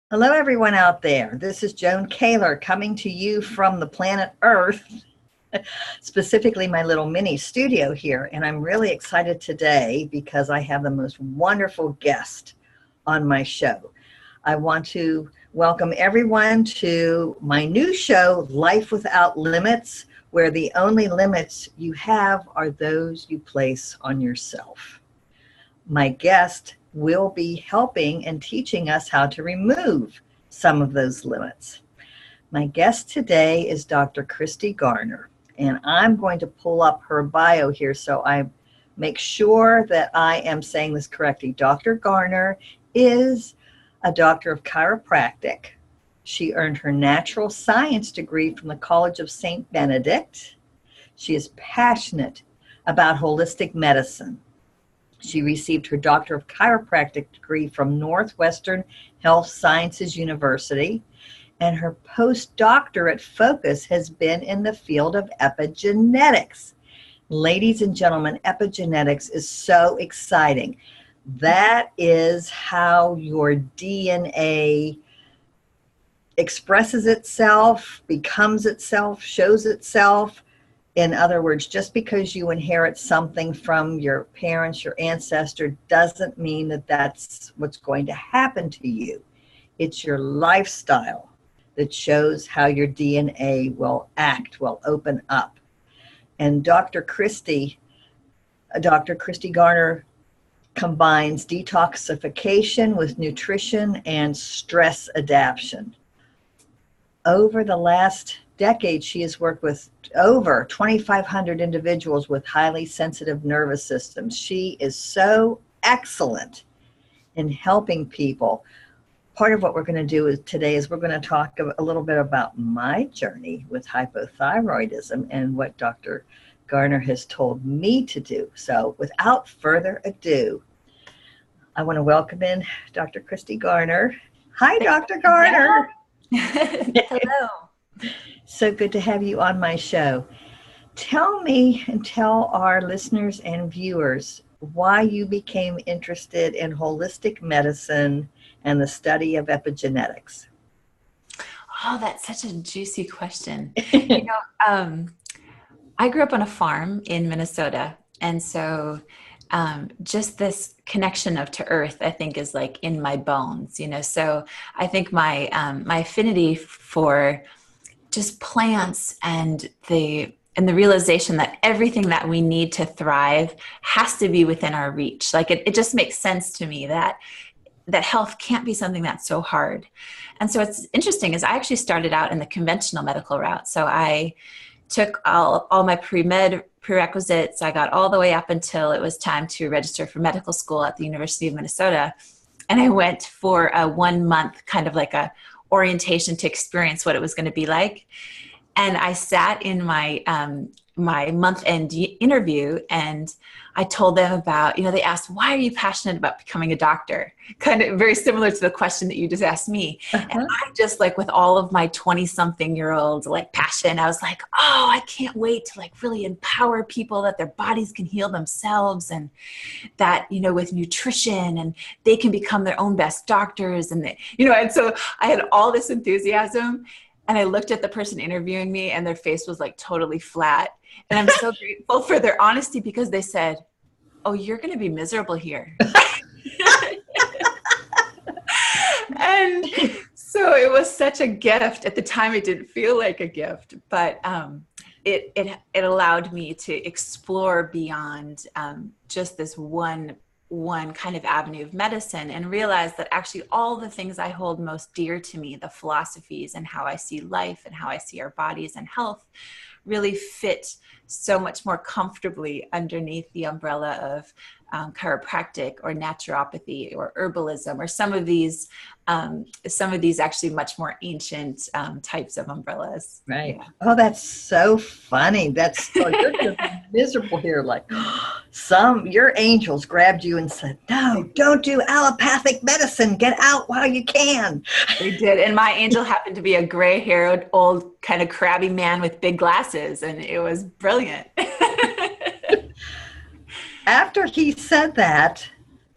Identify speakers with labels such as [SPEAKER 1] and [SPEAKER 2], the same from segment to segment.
[SPEAKER 1] Hello, everyone out there. This is Joan Kaler coming to you from the planet Earth, specifically my little mini studio here. And I'm really excited today because I have the most wonderful guest on my show. I want to welcome everyone to my new show, Life Without Limits, where the only limits you have are those you place on yourself. My guest will be helping and teaching us how to remove some of those limits. My guest today is Dr. Christie Garner, and I'm going to pull up her bio here so I make sure that I am saying this correctly. Dr. Garner is a doctor of chiropractic. She earned her natural science degree from the College of St. Benedict. She is passionate about holistic medicine. She received her Doctor of Chiropractic degree from Northwestern Health Sciences University, and her postdoctorate focus has been in the field of epigenetics. Ladies and gentlemen, epigenetics is so exciting. That is how your DNA expresses itself, becomes itself, shows itself. In other words, just because you inherit something from your parents, your ancestor, doesn't mean that that's what's going to happen to you. It's your lifestyle that shows how your DNA will act, will open up. And Dr. Christie Garner combines detoxification with nutrition and stress adaptation. Over the last decade, she has worked with over 2,500 individuals with highly sensitive nervous systems. She is so excellent in helping people. Part of what we're going to do today is we're going to talk a little bit about my journey with hypothyroidism and what Dr. Garner has told me to do. So without further ado, I want to welcome in Dr. Christie Garner. Hi, Dr. Garner.
[SPEAKER 2] Hello.
[SPEAKER 1] So good to have you on my show. Tell me and tell our listeners and viewers why you became interested in holistic medicine and the study of epigenetics.
[SPEAKER 2] Oh, that's such a juicy question. I grew up on a farm in Minnesota. And so just this connection to earth, I think, is like in my bones, So I think my affinity for just plants and the realization that everything that we need to thrive has to be within our reach. Like it just makes sense to me that health can't be something that's so hard. And so it's interesting is I actually started out in the conventional medical route. So I took all my pre-med prerequisites. I got all the way up until it was time to register for medical school at the University of Minnesota. And I went for a 1 month kind of like a orientation to experience what it was going to be like. And I sat in my my month-end interview and I told them about, they asked, why are you passionate about becoming a doctor? Kind of very similar to the question that you just asked me. And I just with all of my 20-something-year-old passion, I was like, oh, I can't wait to really empower people that their bodies can heal themselves and that, with nutrition and they can become their own best doctors. And, and so I had all this enthusiasm. And I looked at the person interviewing me and their face was totally flat. And I'm so grateful for their honesty because they said, oh, you're going to be miserable here. And so it was such a gift. At the time, it didn't feel like a gift, but it allowed me to explore beyond just this one kind of avenue of medicine and realize that actually all the things I hold most dear to me, the philosophies and how I see life and how I see our bodies and health, really fit so much more comfortably underneath the umbrella of chiropractic or naturopathy or herbalism or some of these actually much more ancient types of umbrellas.
[SPEAKER 1] Right. Yeah. Oh, that's so funny. That's you're just miserable here. Your angels grabbed you and said, no, don't do allopathic medicine. Get out while you can.
[SPEAKER 2] They did. And my angel happened to be a gray-haired, old, kind of crabby man with big glasses. And it was brilliant.
[SPEAKER 1] After he said that,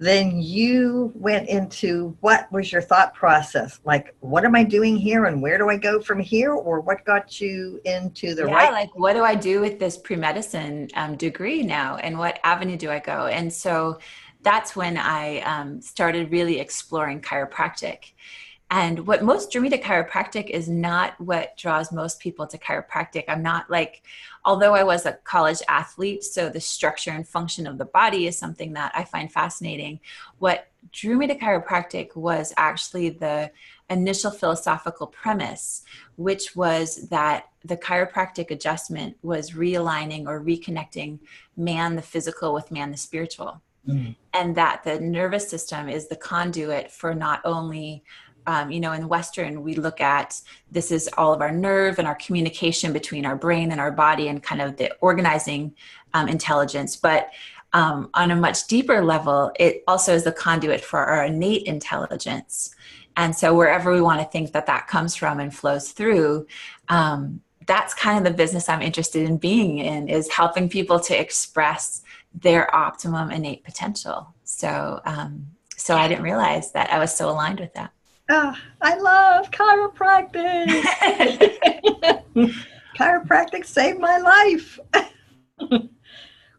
[SPEAKER 1] then you went into, what was your thought process? Like, what am I doing here and where do I go from here? Or what got you into the right?
[SPEAKER 2] Like, what do I do with this pre-medicine degree now, and what avenue do I go? And so that's when I started really exploring chiropractic. And what most drew me to chiropractic is not what draws most people to chiropractic. I'm not like, although I was a college athlete, so the structure and function of the body is something that I find fascinating. What drew me to chiropractic was actually the initial philosophical premise, which was that the chiropractic adjustment was realigning or reconnecting man, the physical, with man, the spiritual. Mm. And that the nervous system is the conduit for not only in Western, we look at, this is all of our nerve and our communication between our brain and our body and kind of the organizing intelligence. But on a much deeper level, it also is the conduit for our innate intelligence. And so wherever we want to think that that comes from and flows through, that's kind of the business I'm interested in being in, is helping people to express their optimum innate potential. So I didn't realize that I was so aligned with that.
[SPEAKER 1] Oh, I love chiropractic. Chiropractic saved my life.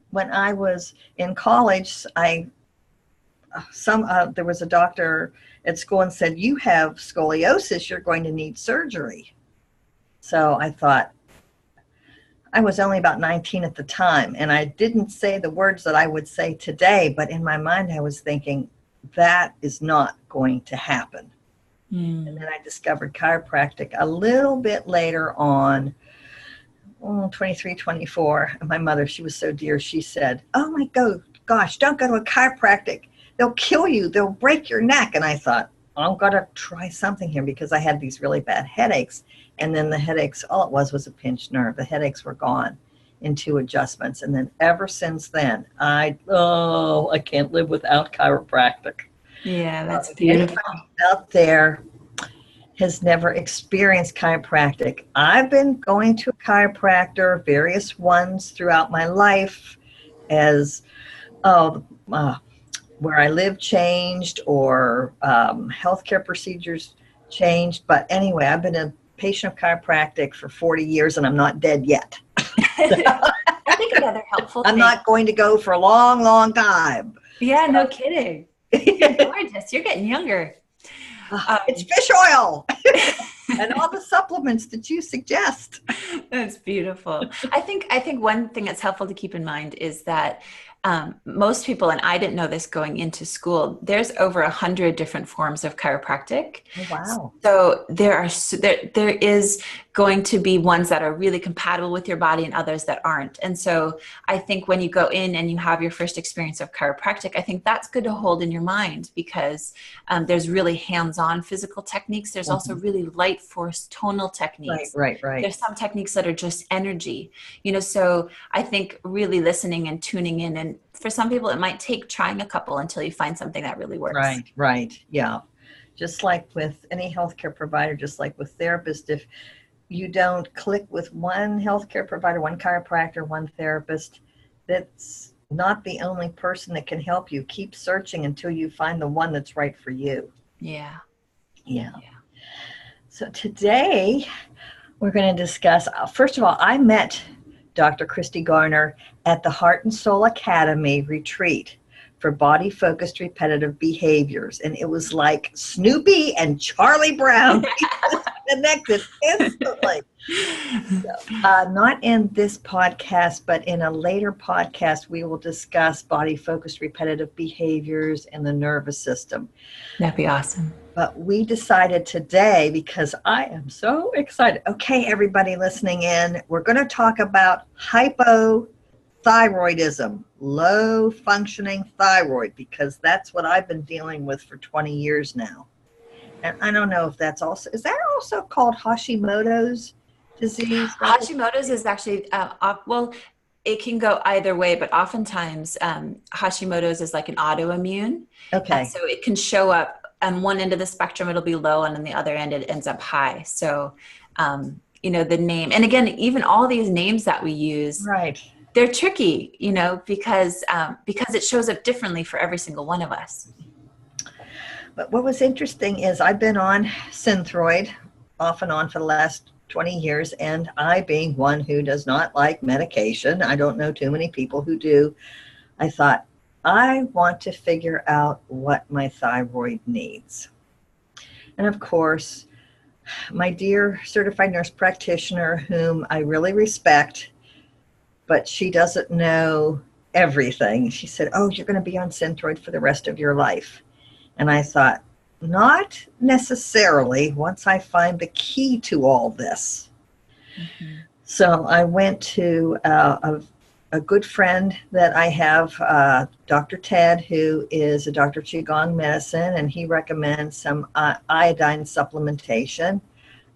[SPEAKER 1] When I was in college, there was a doctor at school and said, you have scoliosis, you're going to need surgery. So I thought, I was only about 19 at the time, and I didn't say the words that I would say today, but in my mind I was thinking, that is not going to happen. And then I discovered chiropractic a little bit later on, 23, 24. And my mother, she was so dear, she said, oh my gosh, don't go to a chiropractic. They'll kill you. They'll break your neck. And I thought, I'm going to try something here, because I had these really bad headaches. And then the headaches, all it was a pinched nerve. The headaches were gone in 2 adjustments. And then ever since then, I can't live without chiropractic.
[SPEAKER 2] Yeah, that's beautiful.
[SPEAKER 1] Out there has never experienced chiropractic. I've been going to a chiropractor, various ones throughout my life, as where I live changed or healthcare procedures changed. But anyway, I've been a patient of chiropractic for 40 years and I'm not dead yet.
[SPEAKER 2] I think another helpful thing.
[SPEAKER 1] I'm not going to go for a long, long time.
[SPEAKER 2] Yeah, no kidding. You're gorgeous. You're getting younger.
[SPEAKER 1] It's fish oil and all the supplements that you suggest.
[SPEAKER 2] That's beautiful. I think one thing that's helpful to keep in mind is that most people, and I didn't know this going into school, there's over 100 different forms of chiropractic.
[SPEAKER 1] Oh, wow.
[SPEAKER 2] So there is going to be ones that are really compatible with your body and others that aren't. And so I think when you go in and you have your first experience of chiropractic, I think that's good to hold in your mind, because there's really hands-on physical techniques. There's also really light force tonal techniques.
[SPEAKER 1] Right.
[SPEAKER 2] There's some techniques that are just energy, so I think really listening and tuning in, and for some people it might take trying a couple until you find something that really works.
[SPEAKER 1] Right. Yeah. Just like with any healthcare provider, just like with therapists, if you don't click with one healthcare provider, one chiropractor, one therapist, that's not the only person that can help you. Keep searching until you find the one that's right for you.
[SPEAKER 2] Yeah.
[SPEAKER 1] So today we're going to discuss, first of all, I met Dr. Christie Garner at the Heart and Soul Academy retreat for body-focused repetitive behaviors. And it was like Snoopy and Charlie Brown connected instantly. So, not in this podcast, but in a later podcast, we will discuss body-focused repetitive behaviors and the nervous system.
[SPEAKER 2] That'd be awesome.
[SPEAKER 1] But we decided today, because I am so excited. Okay, everybody listening in, we're going to talk about hypothyroidism, low functioning thyroid, because that's what I've been dealing with for 20 years now. And I don't know if that's also, is that also called Hashimoto's disease?
[SPEAKER 2] Hashimoto's is actually, it can go either way, but oftentimes Hashimoto's is like an autoimmune.
[SPEAKER 1] Okay.
[SPEAKER 2] And so it can show up on one end of the spectrum, it'll be low, and on the other end, it ends up high. So, the name, and again, even all these names that we use,
[SPEAKER 1] right,
[SPEAKER 2] they're tricky, you know, because it shows up differently for every single one of us.
[SPEAKER 1] But what was interesting is I've been on Synthroid off and on for the last 20 years, and I, being one who does not like medication, I don't know too many people who do, I thought, I want to figure out what my thyroid needs. And of course, my dear certified nurse practitioner, whom I really respect, but she doesn't know everything. She said, oh, you're going to be on Synthroid for the rest of your life. And I thought, not necessarily once I find the key to all this. Mm-hmm. So I went to a good friend that I have, Dr. Ted, who is a doctor of Qigong medicine, and he recommends some iodine supplementation.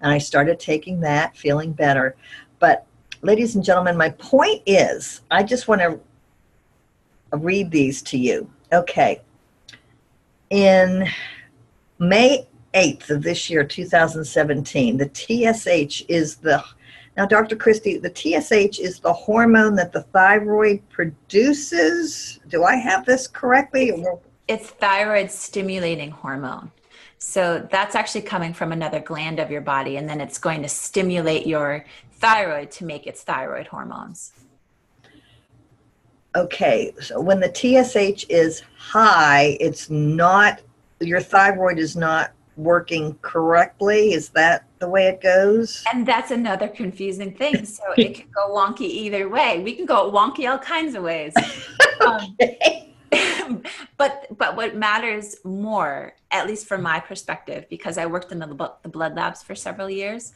[SPEAKER 1] And I started taking that, feeling better. But ladies and gentlemen, my point is, I just want to read these to you. Okay. In May 8th of this year, 2017, the TSH is now Dr. Christy, the TSH is the hormone that the thyroid produces. Do I have this correctly?
[SPEAKER 2] It's thyroid stimulating hormone. So that's actually coming from another gland of your body, and then it's going to stimulate your thyroid to make its thyroid hormones.
[SPEAKER 1] Okay, so when the TSH is high, it's not, your thyroid is not working correctly. Is that the way it goes?
[SPEAKER 2] And that's another confusing thing. So it can go wonky either way. We can go wonky all kinds of ways.
[SPEAKER 1] Okay.
[SPEAKER 2] But what matters more, at least from my perspective, because I worked in the blood labs for several years,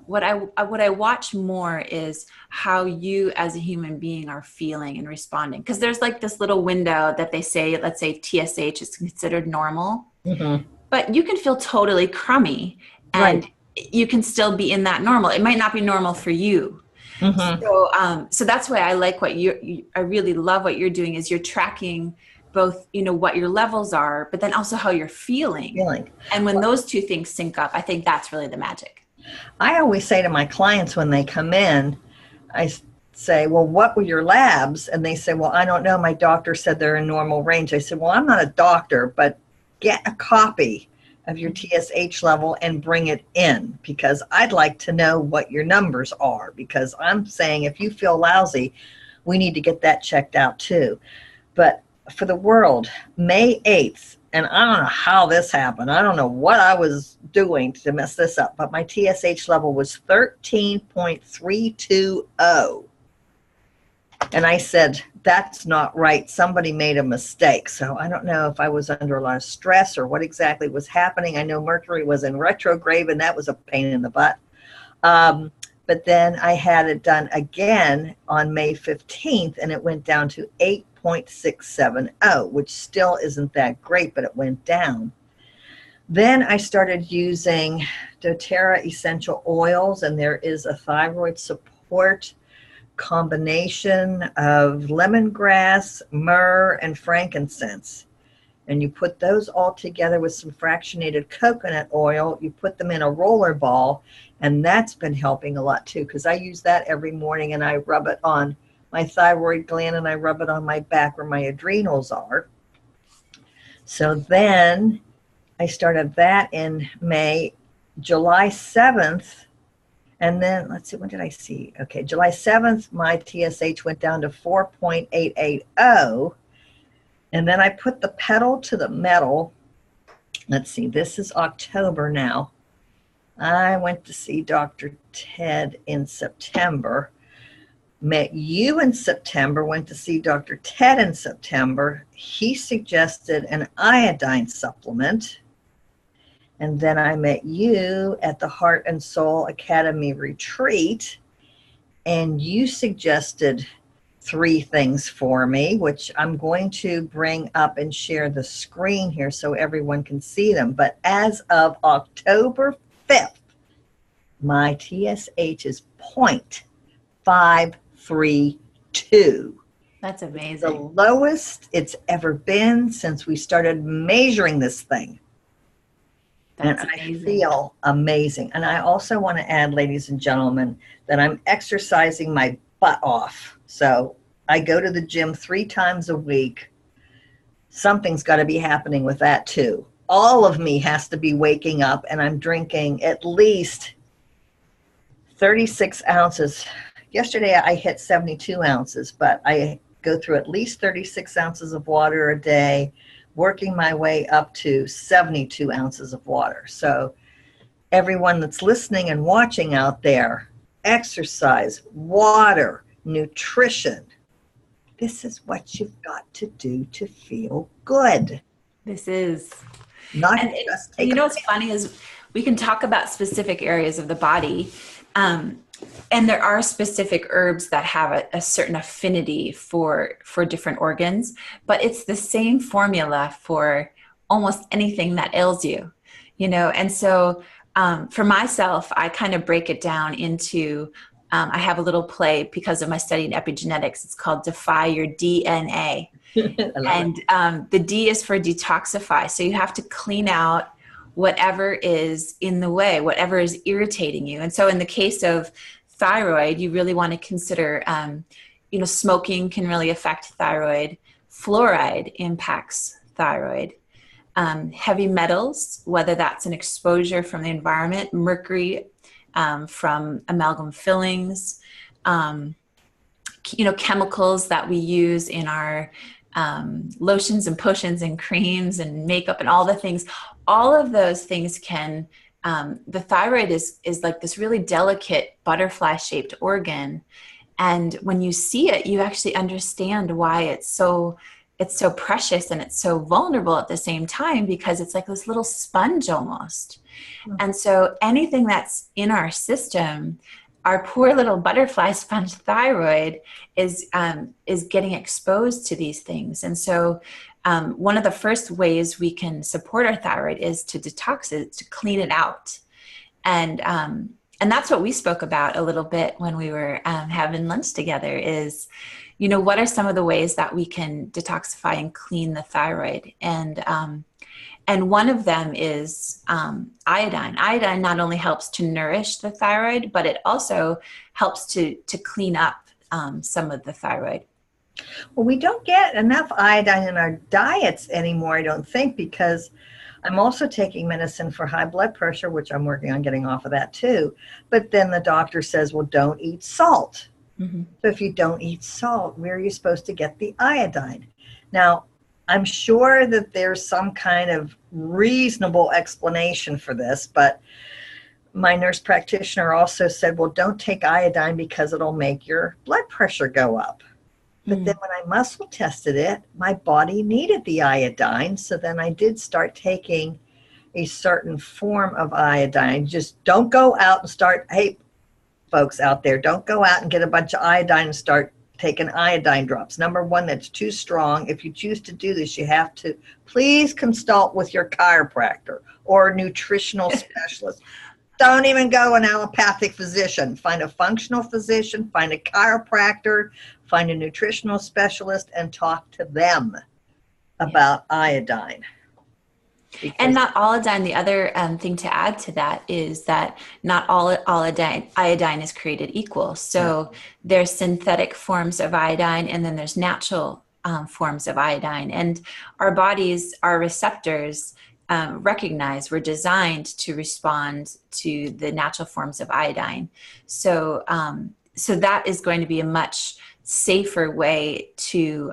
[SPEAKER 2] what I watch more is how you as a human being are feeling and responding. Because there's like this little window that they say, let's say TSH is considered normal, mm-hmm. but you can feel totally crummy, and right. you can still be in that normal. It might not be normal for you. Mm-hmm. So that's why I like what I really love what you're doing, is you're tracking both, you know, what your levels are, but then also how you're feeling. And when those two things sync up, I think that's really the magic.
[SPEAKER 1] I always say to my clients when they come in, I say, well, what were your labs? And they say, well, I don't know. My doctor said they're in normal range. I said, well, I'm not a doctor, but get a copy of your TSH level and bring it in, because I'd like to know what your numbers are, because I'm saying if you feel lousy, we need to get that checked out too. But for the world, May 8th, and I don't know how this happened. I don't know what I was doing to mess this up, but my TSH level was 13.320. And I said, that's not right. Somebody made a mistake. So I don't know if I was under a lot of stress or what exactly was happening. I know Mercury was in retrograde, and that was a pain in the butt. But then I had it done again on May 15th, and it went down to 8.670, which still isn't that great, but it went down. Then I started using doTERRA essential oils, and there is a thyroid support combination of lemongrass, myrrh, and frankincense. And you put those all together with some fractionated coconut oil. You put them in a roller ball, and that's been helping a lot too, because I use that every morning, and I rub it on my thyroid gland, and I rub it on my back where my adrenals are. So then I started that in May. July 7th, and then let's see, when did I see? Okay, July 7th, my TSH went down to 4.880. And then I put the pedal to the metal. Let's see, this is October now. I went to see Dr. Ted in September. Met you in September, went to see Dr. Ted in September. He suggested an iodine supplement. And then I met you at the Heart and Soul Academy retreat, and you suggested 3 things for me, which I'm going to bring up and share the screen here so everyone can see them. But as of October 5th, my TSH is 0.532.
[SPEAKER 2] That's amazing.
[SPEAKER 1] It's the lowest it's ever been since we started measuring this thing. That's and amazing. I feel amazing. And I also want to add, ladies and gentlemen, that I'm exercising my butt off. So I go to the gym 3 times a week. Something's got to be happening with that too. All of me has to be waking up, and I'm drinking at least 36 ounces. Yesterday I hit 72 ounces, but I go through at least 36 ounces of water a day, working my way up to 72 ounces of water. So everyone that's listening and watching out there, exercise, water, nutrition. This is what you've got to do to feel good.
[SPEAKER 2] This is.
[SPEAKER 1] Not
[SPEAKER 2] And
[SPEAKER 1] just take
[SPEAKER 2] what's funny is we can talk about specific areas of the body. And there are specific herbs that have a certain affinity for different organs, but it's the same formula for almost anything that ails you, And so for myself, I kind of break it down into, I have a little play because of my study in epigenetics. It's called Defy Your DNA. And the D is for detoxify. So you have to clean out whatever is in the way, whatever is irritating you. And so in the case of thyroid, you really want to consider, smoking can really affect thyroid. Fluoride impacts thyroid. Heavy metals, whether that's an exposure from the environment, mercury from amalgam fillings, chemicals that we use in our lotions and potions and creams and makeup and all the things, all of those things can, the thyroid is like this really delicate butterfly shaped organ. And when you see it, you actually understand why it's so precious and it's so vulnerable at the same time, because it's like this little sponge almost. Mm-hmm. And so anything that's in our system, our poor little butterfly sponge thyroid is getting exposed to these things. And so one of the first ways we can support our thyroid is to detox it, to clean it out. And that's what we spoke about a little bit when we were having lunch together is, what are some of the ways that we can detoxify and clean the thyroid? And one of them is iodine. Iodine not only helps to nourish the thyroid, but it also helps to clean up some of the thyroid.
[SPEAKER 1] Well, we don't get enough iodine in our diets anymore, I don't think, because I'm also taking medicine for high blood pressure, which I'm working on getting off of that too. But then the doctor says, well, don't eat salt. Mm-hmm. So if you don't eat salt, where are you supposed to get the iodine? Now, I'm sure that there's some kind of reasonable explanation for this, but my nurse practitioner also said, well, don't take iodine because it'll make your blood pressure go up. But then when I muscle tested it, my body needed the iodine. So then I did start taking a certain form of iodine. Just don't go out and start, hey, folks out there, don't go out and get a bunch of iodine and start taking iodine drops. Number one, that's too strong. If you choose to do this, you have to please consult with your chiropractor or nutritional specialist. Don't even go an allopathic physician. Find a functional physician, find a chiropractor, find a nutritional specialist, and talk to them about iodine.
[SPEAKER 2] And not all iodine. The other thing to add to that is that not all iodine is created equal. So there's synthetic forms of iodine, and then there's natural forms of iodine. And our bodies, our receptors, we're designed to respond to the natural forms of iodine. So that is going to be a much safer way to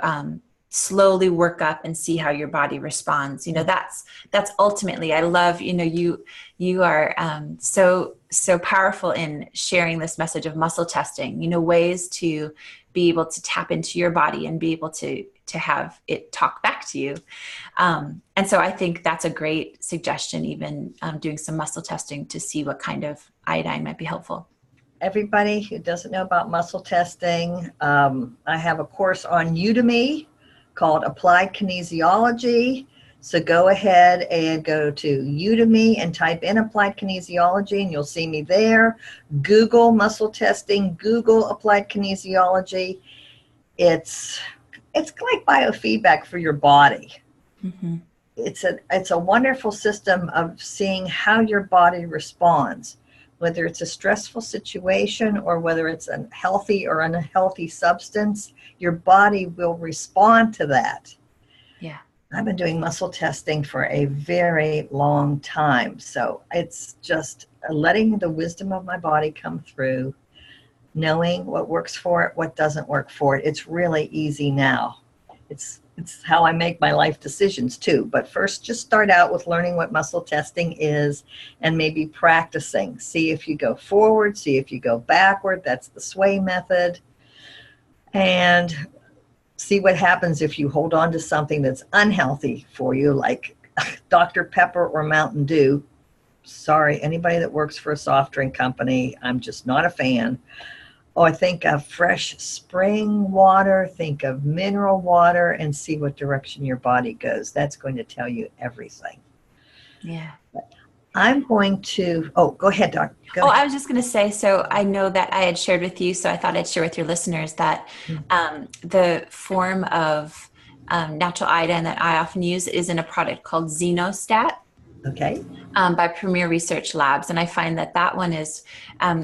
[SPEAKER 2] slowly work up and see how your body responds. That's ultimately, I love, you are so powerful in sharing this message of muscle testing, ways to be able to tap into your body and be able to have it talk back to you. And so I think that's a great suggestion, even doing some muscle testing to see what kind of iodine might be helpful.
[SPEAKER 1] Everybody who doesn't know about muscle testing, I have a course on Udemy called Applied Kinesiology. So go ahead and go to Udemy and type in Applied Kinesiology and you'll see me there. Google muscle testing, Google Applied Kinesiology. It's like biofeedback for your body. Mm-hmm. It's a wonderful system of seeing how your body responds. whether it's a stressful situation or whether it's a healthy or unhealthy substance, your body will respond to that.
[SPEAKER 2] Yeah.
[SPEAKER 1] I've been doing muscle testing for a very long time. So it's just letting the wisdom of my body come through, knowing what works for it, what doesn't work for it. It's really easy now. It's how I make my life decisions too. But first, just start out with learning what muscle testing is and maybe practicing. See if you go forward, see if you go backward. That's the sway method. And see what happens if you hold on to something that's unhealthy for you, like Dr. Pepper or Mountain Dew. Sorry, anybody that works for a soft drink company, I'm just not a fan. Or think of fresh spring water, think of mineral water, and see what direction your body goes. That's going to tell you everything.
[SPEAKER 2] Yeah.
[SPEAKER 1] I'm going to, go ahead, Doc. Go ahead.
[SPEAKER 2] I was just going to say, so I know that I had shared with you, so I thought I'd share with your listeners that the form of natural iodine that I often use is in a product called Xenostat.
[SPEAKER 1] Okay.
[SPEAKER 2] By Premier Research Labs. And I find that that one is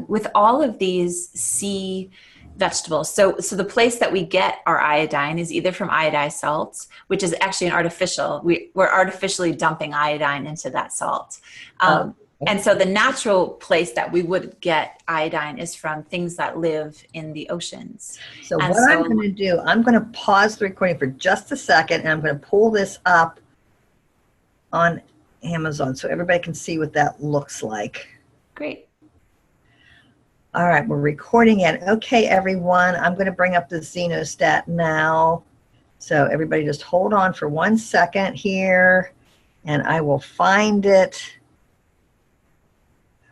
[SPEAKER 2] with all of these sea vegetables. So the place that we get our iodine is either from iodized salts, which is actually an artificial. We're artificially dumping iodine into that salt. And so the natural place that we would get iodine is from things that live in the oceans.
[SPEAKER 1] So I'm going to do, I'm going to pause the recording for just a second, and I'm going to pull this up on Amazon so everybody can see what that looks like.
[SPEAKER 2] Great.
[SPEAKER 1] All right, we're recording it. Okay, everyone, I'm going to bring up the Xenostat now. So everybody just hold on for 1 second here, and I will find it.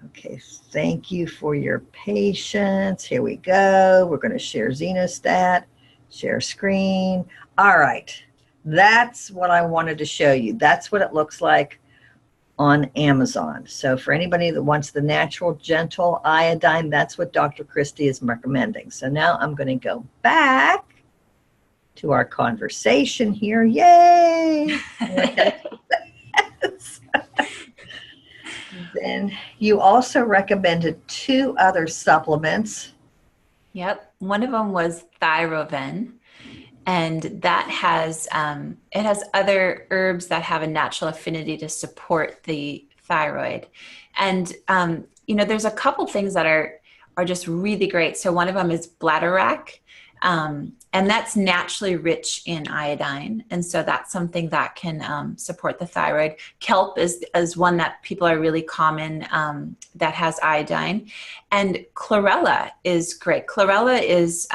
[SPEAKER 1] Okay, thank you for your patience. Here we go. We're going to share Xenostat, share screen. All right, that's what I wanted to show you. That's what it looks like on Amazon. So for anybody that wants the natural, gentle iodine, that's what Dr. Christie is recommending. So now I'm going to go back to our conversation here. Yay! Then you also recommended 2 other supplements.
[SPEAKER 2] Yep. One of them was Thyroid. And that has, it has other herbs that have a natural affinity to support the thyroid. And, there's a couple things that are just really great. So one of them is bladderwrack, and that's naturally rich in iodine. And so that's something that can support the thyroid. Kelp is one that people are really common that has iodine. And Chlorella is great. Chlorella is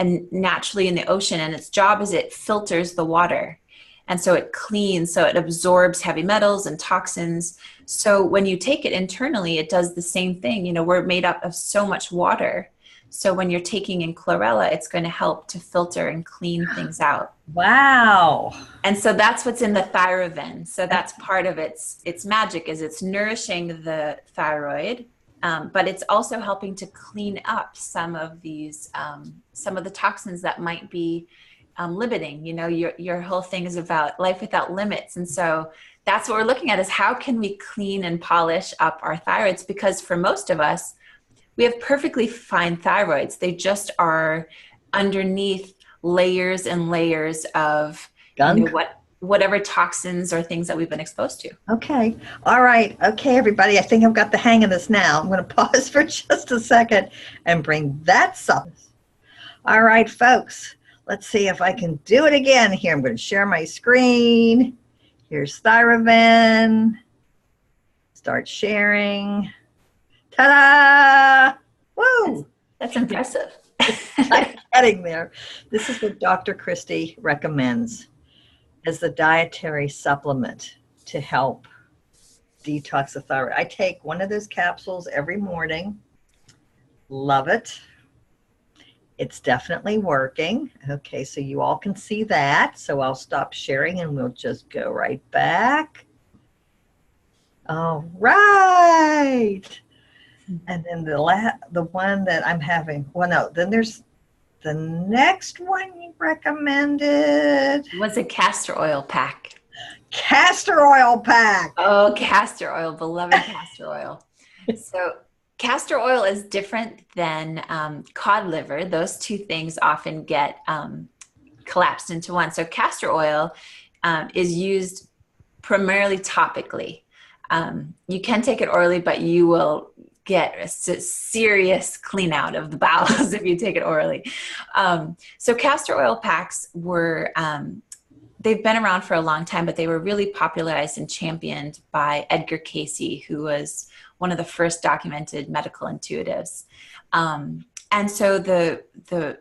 [SPEAKER 2] and naturally in the ocean, and its job is it filters the water. And so it cleans, so it absorbs heavy metals and toxins. So when you take it internally, it does the same thing. We're made up of so much water. So when you're taking in Chlorella, it's going to help to filter and clean things out.
[SPEAKER 1] Wow.
[SPEAKER 2] And so that's what's in the Thyroid. So that's part of its magic, is it's nourishing the thyroid. But it's also helping to clean up some of these, some of the toxins that might be limiting. Your whole thing is about life without limits. And so that's what we're looking at, is how can we clean and polish up our thyroids? Because for most of us, we have perfectly fine thyroids. They just are underneath layers and layers of whatever toxins or things that we've been exposed to.
[SPEAKER 1] Okay. All right. Okay, everybody. I think I've got the hang of this now. I'm going to pause for just a second and bring that up. All right, folks. Let's see if I can do it again here. I'm going to share my screen. Here's Thyroid. Start sharing. Ta-da! Woo!
[SPEAKER 2] That's impressive.
[SPEAKER 1] I'm getting there. This is what Dr. Christie recommends as the dietary supplement to help detox the thyroid. I take one of those capsules every morning. Love it. It's definitely working. Okay, so you all can see that. So I'll stop sharing and we'll just go right back. All right. And then the one that I'm having, then there's the next one you recommended.
[SPEAKER 2] Was a castor oil pack.
[SPEAKER 1] Castor oil pack.
[SPEAKER 2] Oh, castor oil, beloved castor oil. So Castor oil is different than cod liver. Those two things often get collapsed into one. So castor oil is used primarily topically. You can take it orally, but you will get a serious clean out of the bowels if you take it orally. So castor oil packs were, they've been around for a long time, but they were really popularized and championed by Edgar Cayce, who was one of the first documented medical intuitives. And so the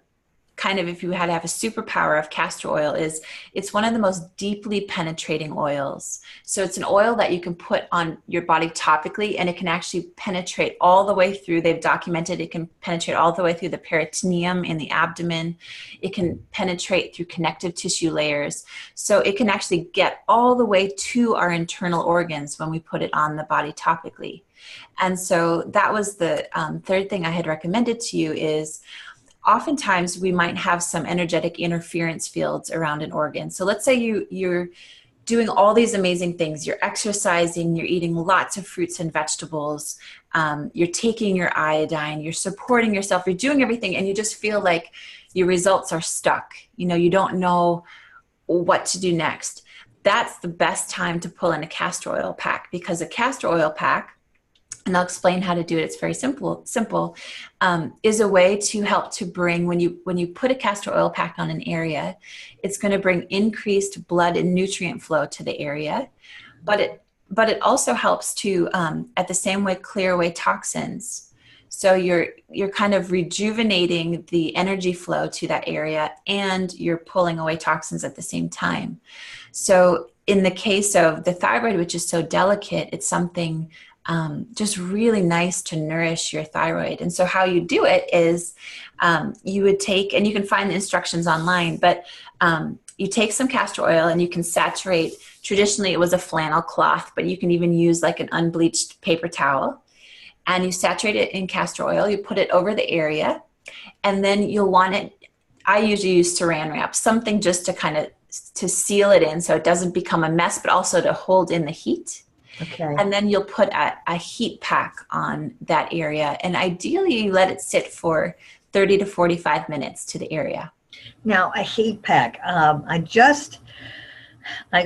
[SPEAKER 2] kind of, if you had to have a superpower of castor oil, is it's one of the most deeply penetrating oils. So it's an oil that you can put on your body topically, and it can actually penetrate all the way through. They've documented it can penetrate all the way through the peritoneum in the abdomen. It can penetrate through connective tissue layers. So it can actually get all the way to our internal organs when we put it on the body topically. And so that was the third thing I had recommended to you is, oftentimes we might have some energetic interference fields around an organ. So let's say you're doing all these amazing things. You're exercising, you're eating lots of fruits and vegetables, you're taking your iodine, you're supporting yourself, you're doing everything, and you just feel like your results are stuck. You know, you don't know what to do next. That's the best time to pull in a castor oil pack, because a castor oil pack, and I'll explain how to do it. It's very simple, is a way to help to bring, when you put a castor oil pack on an area, it's going to bring increased blood and nutrient flow to the area, but it also helps to, at the same way, clear away toxins. So you're kind of rejuvenating the energy flow to that area, and you're pulling away toxins at the same time. So in the case of the thyroid, which is so delicate, it's something just really nice to nourish your thyroid. And so how you do it is you would take, and you can find the instructions online, but you take some castor oil and you can saturate, traditionally it was a flannel cloth, but you can even use like an unbleached paper towel, and you saturate it in castor oil, you put it over the area, and then you'll want it, I usually use saran wrap, something just to kind of to seal it in so it doesn't become a mess, but also to hold in the heat.
[SPEAKER 1] Okay.
[SPEAKER 2] And then you'll put a heat pack on that area. And ideally you let it sit for 30 to 45 minutes to the area.
[SPEAKER 1] Now, a heat pack. I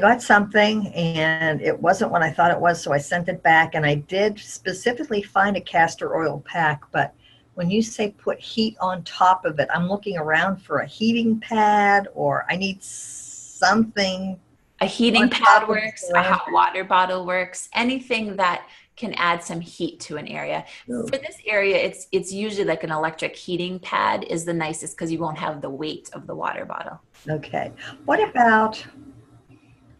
[SPEAKER 1] got something and it wasn't what I thought it was, so I sent it back, and I did specifically find a castor oil pack, but when you say put heat on top of it, I'm looking around for a heating pad, or I need something.
[SPEAKER 2] A heating pad works, a hot water bottle works, anything that can add some heat to an area.
[SPEAKER 1] Ooh.
[SPEAKER 2] For this area, it's usually like an electric heating pad is the nicest, because you won't have the weight of the water bottle.
[SPEAKER 1] Okay. What about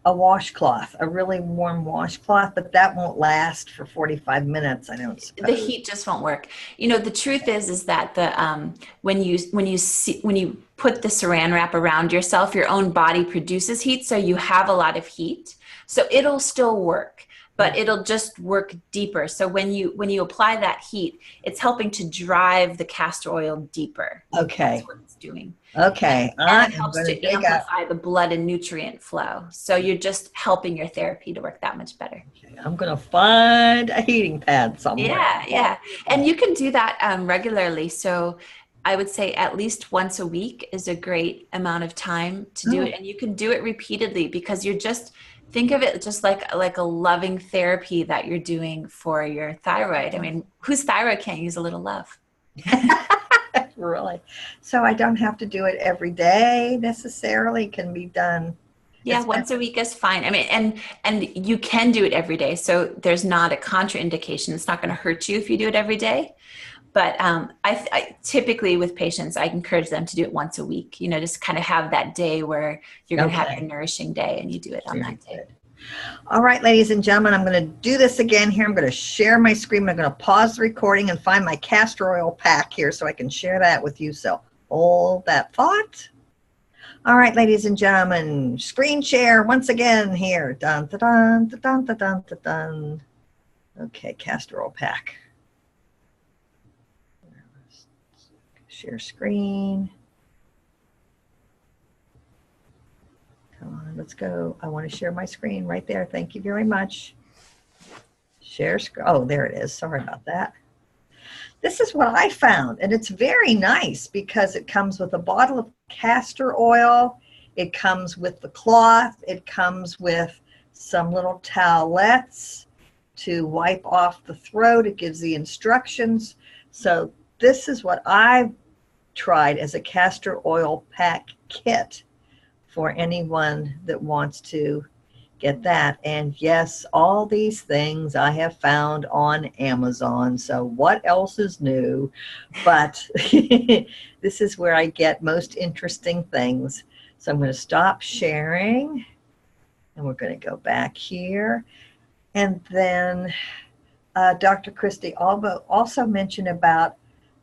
[SPEAKER 1] a washcloth, a really warm washcloth, but that won't last for 45 minutes, I don't suppose.
[SPEAKER 2] The heat just won't work. You know, the truth is that the when you put the saran wrap around yourself, your own body produces heat, so you have a lot of heat. So it'll still work, but it'll just work deeper. So when you apply that heat, it's helping to drive the castor oil deeper.
[SPEAKER 1] Okay.
[SPEAKER 2] That's what it's doing.
[SPEAKER 1] Okay.
[SPEAKER 2] And it helps to amplify the blood and nutrient flow. So you're just helping your therapy to work that much better.
[SPEAKER 1] Okay. I'm going to find a heating pad somewhere.
[SPEAKER 2] Yeah. And you can do that regularly. So I would say at least once a week is a great amount of time to do it. And you can do it repeatedly, because you're just, think of it just like a loving therapy that you're doing for your thyroid. I mean, whose thyroid can't use a little love?
[SPEAKER 1] Really? So I don't have to do it every day necessarily, can be done.
[SPEAKER 2] Yeah, once a week is fine. I mean, and you can do it every day. So there's not a contraindication. It's not going to hurt you if you do it every day. But I typically with patients, I encourage them to do it once a week, you know, just kind of have that day where you're going to have your nourishing day, and you do it on that day.
[SPEAKER 1] Good. All right, ladies and gentlemen, I'm going to do this again here. I'm going to share my screen. I'm going to pause the recording and find my castor oil pack here so I can share that with you. So hold that thought. All right, ladies and gentlemen, screen share once again here. Dun, dun, dun, dun, dun, dun, dun, dun. Okay, castor oil pack. Share screen. Come on, let's go. I want to share my screen right there. Thank you very much. Share screen. Oh, there it is. Sorry about that. this is what I found, and it's very nice because it comes with a bottle of castor oil. It comes with the cloth. It comes with some little towelettes to wipe off the throat. It gives the instructions. So this is what I've tried as a castor oil pack kit for anyone that wants to get that. And yes, all these things I have found on Amazon. So what else is new? But this is where I get most interesting things. So I'm going to stop sharing and we're going to go back here. And then Dr. Christie also mentioned about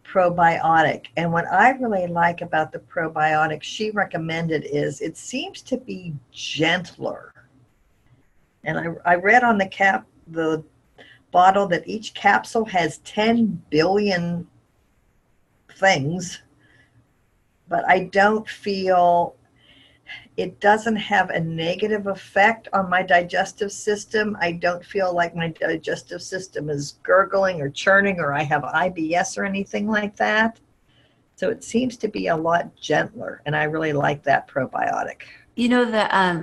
[SPEAKER 1] probiotic. And what I really like about the probiotic she recommended is it seems to be gentler. And I read on the bottle that each capsule has 10 billion things, but I don't feel it doesn't have a negative effect on my digestive system. I don't feel like my digestive system is gurgling or churning or I have IBS or anything like that. So it seems to be a lot gentler, and I really like that probiotic.
[SPEAKER 2] You know,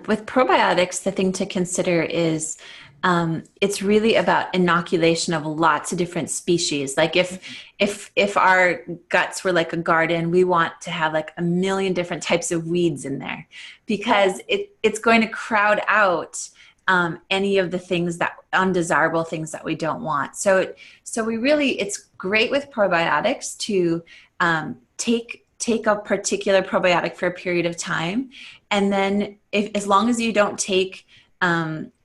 [SPEAKER 2] with probiotics, the thing to consider is it's really about inoculation of lots of different species. Like if our guts were like a garden, we want to have like a million different types of weeds in there because it's going to crowd out any of the things that undesirable things that we don't want. So it's great with probiotics to take a particular probiotic for a period of time. And then as long as you don't take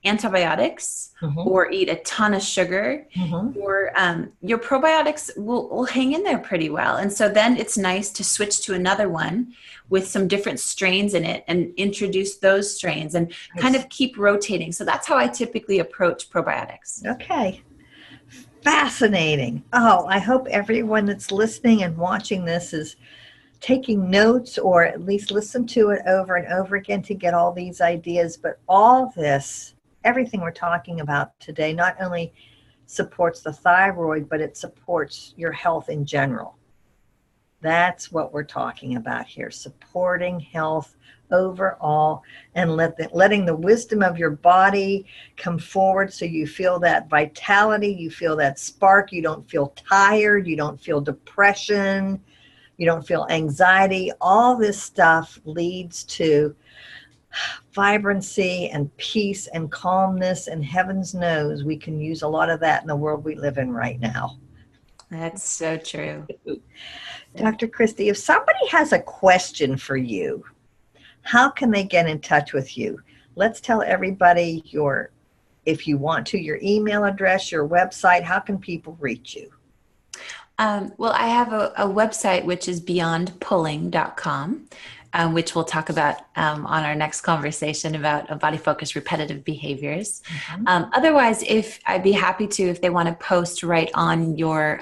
[SPEAKER 2] antibiotics or eat a ton of sugar, your probiotics will hang in there pretty well. And so then it's nice to switch to another one with some different strains in it and introduce those strains and kind of keep rotating. So that's how I typically approach probiotics.
[SPEAKER 1] Okay. Fascinating. Oh, I hope everyone that's listening and watching this is taking notes or at least listen to it over and over again to get all these ideas. But all this, everything we're talking about today, not only supports the thyroid, but it supports your health in general. That's what we're talking about here, supporting health overall and letting the wisdom of your body come forward so you feel that vitality, you feel that spark, you don't feel tired, you don't feel depression, you don't feel anxiety. All this stuff leads to vibrancy and peace and calmness, and heavens knows we can use a lot of that in the world we live in right now.
[SPEAKER 2] That's so true.
[SPEAKER 1] Dr. Christie, if somebody has a question for you, how can they get in touch with you? Let's tell everybody if you want to, your email address, your website. How can people reach you?
[SPEAKER 2] Well, I have a website, which is beyondpulling.com, which we'll talk about on our next conversation about body-focused repetitive behaviors. Otherwise, I'd be happy to, if they want to post right on your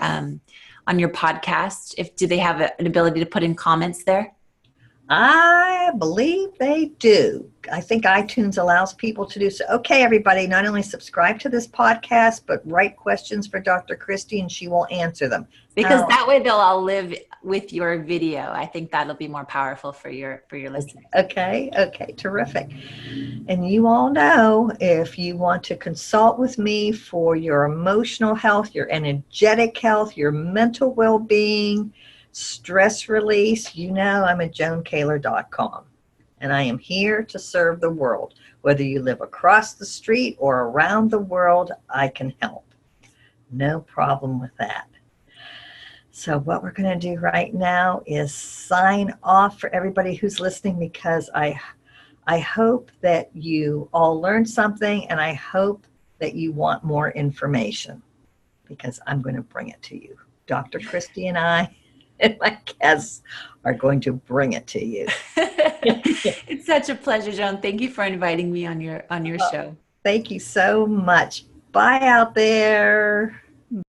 [SPEAKER 2] podcast, do they have an ability to put in comments there?
[SPEAKER 1] I believe they do. I think iTunes allows people to do so. Okay, everybody, not only subscribe to this podcast, but write questions for Dr. Christie and she will answer them.
[SPEAKER 2] Because that way they'll all live with your video. I think that'll be more powerful for your listeners.
[SPEAKER 1] Okay, terrific. And you all know, if you want to consult with me for your emotional health, your energetic health, your mental well-being, stress release, I'm at joankaler.com. And I am here to serve the world. Whether you live across the street or around the world, I can help. No problem with that. So what we're going to do right now is sign off for everybody who's listening, because I hope that you all learned something, and I hope that you want more information, because I'm going to bring it to you. Dr. Christie and I and my guests are going to bring it to you.
[SPEAKER 2] It's such a pleasure, Joan. Thank you for inviting me on your show.
[SPEAKER 1] Thank you so much. Bye out there.